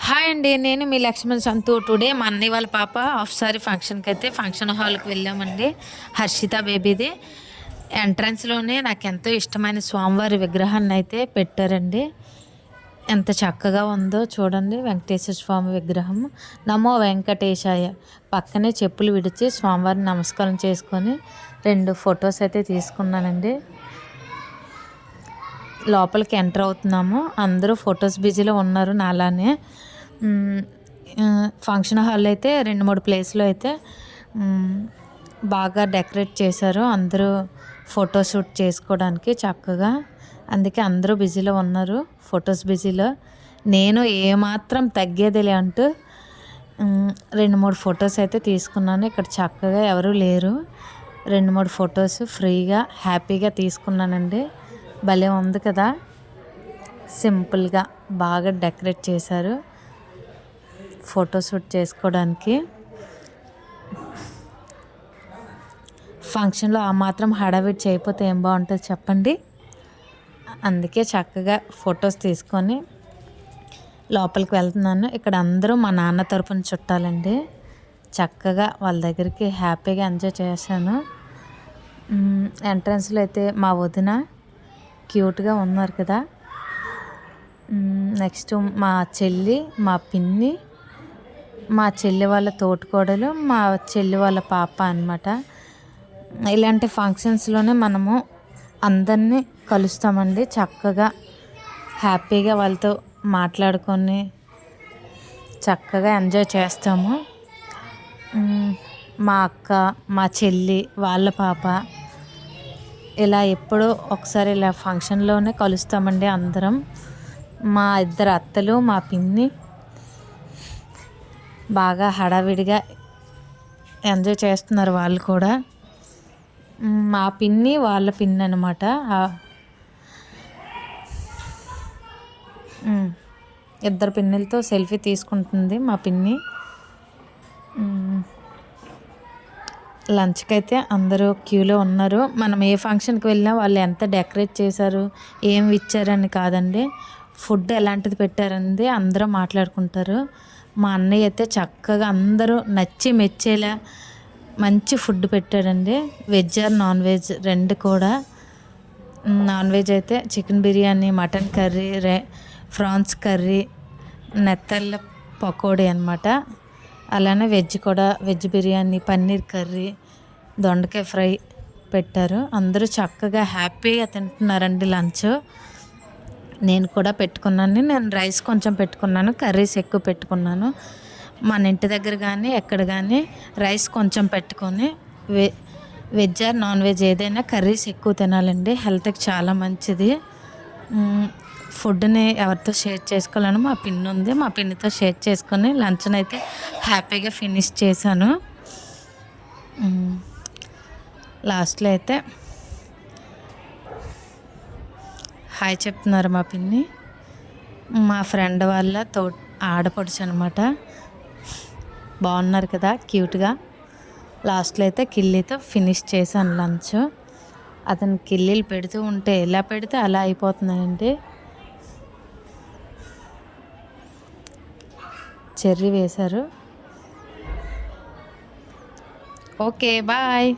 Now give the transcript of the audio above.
Hi అండి. నేను మీ లక్ష్మణ్ సంతు. Today మా అన్నయ్య వాళ్ళ పాప హాఫ్ సారీ ఫంక్షన్కి అయితే ఫంక్షన్ హాల్కి వెళ్ళామండి. హర్షిత బేబీది. ఎంట్రన్స్లోనే నాకు ఎంతో ఇష్టమైన స్వామివారి విగ్రహాన్ని అయితే పెట్టారండి. ఎంత చక్కగా ఉందో చూడండి. వెంకటేశ్వర స్వామి విగ్రహం. నమో వెంకటేశాయ. పక్కనే చెప్పులు విడిచి స్వామివారిని నమస్కారం చేసుకొని 2 ఫొటోస్ అయితే తీసుకున్నానండి. లోపలికి ఎంటర్ అవుతున్నాము. అందరూ ఫొటోస్ బిజీలో ఉన్నారు నాలానే. ఫంక్షన్ హాల్ అయితే 2-3 ప్లేస్లో అయితే బాగా డెకరేట్ చేశారు. అందరూ ఫోటోషూట్ చేసుకోవడానికి చక్కగా. అందుకే అందరూ బిజీలో ఉన్నారు, ఫొటోస్ బిజీలో. నేను ఏమాత్రం తగ్గేదిలే అంటూ 2-3 ఫొటోస్ అయితే తీసుకున్నాను. ఇక్కడ చక్కగా ఎవరూ లేరు. 2-3 ఫొటోస్ ఫ్రీగా హ్యాపీగా తీసుకున్నానండి. భలే ఉంది కదా, సింపుల్గా బాగా డెకరేట్ చేశారు ఫోటోషూట్ చేసుకోవడానికి. ఫంక్షన్లో ఆ మాత్రం హడావిడి చేయకపోతే ఏం బాగుంటుంది చెప్పండి. అందుకే చక్కగా ఫొటోస్ తీసుకొని లోపలికి వెళ్తున్నాను. ఇక్కడ అందరూ మా నాన్న తరపున చుట్టాలండి. చక్కగా వాళ్ళ దగ్గరికి హ్యాపీగా ఎంజాయ్ చేశాను. ఎంట్రన్స్లో అయితే మా వదిన క్యూట్గా ఉన్నారు కదా. నెక్స్ట్ మా చెల్లి, మా పిన్ని, మా చెల్లి వాళ్ళ తోటికోడలు, మా చెల్లి వాళ్ళ పాప అన్నమాట. ఇలాంటి ఫంక్షన్స్లోనే మనము అందరినీ కలుస్తామండి. చక్కగా హ్యాపీగా వాళ్ళతో మాట్లాడుకొని చక్కగా ఎంజాయ్ చేస్తాము. మా అక్క, మా చెల్లి వాళ్ళ పాప, ఇలా ఎప్పుడో ఒకసారి ఇలా ఫంక్షన్లోనే కలుస్తామండి అందరం. మా 2 అత్తలు, మా పిన్ని బాగా హడావిడిగా ఎంజాయ్ చేస్తున్నారు వాళ్ళు కూడా. మా పిన్ని వాళ్ళ పిన్ని అనమాట. 2 పిన్నులతో సెల్ఫీ తీసుకుంటుంది మా పిన్ని. లంచ్కి అయితే అందరూ క్యూలో ఉన్నారు. మనం ఏ ఫంక్షన్కి వెళ్ళినా వాళ్ళు ఎంత డెకరేట్ చేశారు, ఏం ఇచ్చారని కాదండి, ఫుడ్ ఎలాంటిది పెట్టారంది అందరూ మాట్లాడుకుంటారు. మా అన్నయ్య అయితే చక్కగా అందరూ నచ్చి మెచ్చేలా మంచి ఫుడ్ పెట్టాడండి. వెజ్ ఆర్ నాన్ వెజ్ 2 కూడా. నాన్ వెజ్ అయితే chicken biryani, mutton curry, prawns curry, నెత్తళ్ళ పకోడీ అనమాట. అలానే వెజ్ కూడా వెజ్ బిర్యానీ, పన్నీర్ కర్రీ, దొండకాయ ఫ్రై పెట్టారు. అందరూ చక్కగా హ్యాపీగా తింటున్నారండి లంచ్. నేను కూడా పెట్టుకున్నాను. నేను రైస్ కొంచెం పెట్టుకున్నాను, కర్రీస్ ఎక్కువ పెట్టుకున్నాను. మన ఇంటి దగ్గర కానీ ఎక్కడ కానీ రైస్ కొంచెం పెట్టుకొని వెజ్ ఆర్ నాన్ వెజ్ ఏదైనా కర్రీస్ ఎక్కువ తినాలండి. హెల్త్కి చాలా మంచిది. ఫుడ్ని ఎవరితో షేర్ చేసుకోవాలని మా పిన్ని ఉంది. మా పిన్నితో షేర్ చేసుకొని లంచ్ని అయితే హ్యాపీగా ఫినిష్ చేశాను. లాస్ట్లో అయితే హాయ్ చెప్తున్నారు మా పిన్ని. మా ఫ్రెండ్ వాళ్ళ ఆడపడుచు అనమాట. బాగున్నారు కదా క్యూట్గా. లాస్ట్లో అయితే కిల్లీతో ఫినిష్ చేశాను లంచ్. అతను కిల్లీలు పెడుతూ ఉంటే ఎలా పెడితే అలా అయిపోతున్నాయండి. చెర్రీ వేశారు. Okay bye.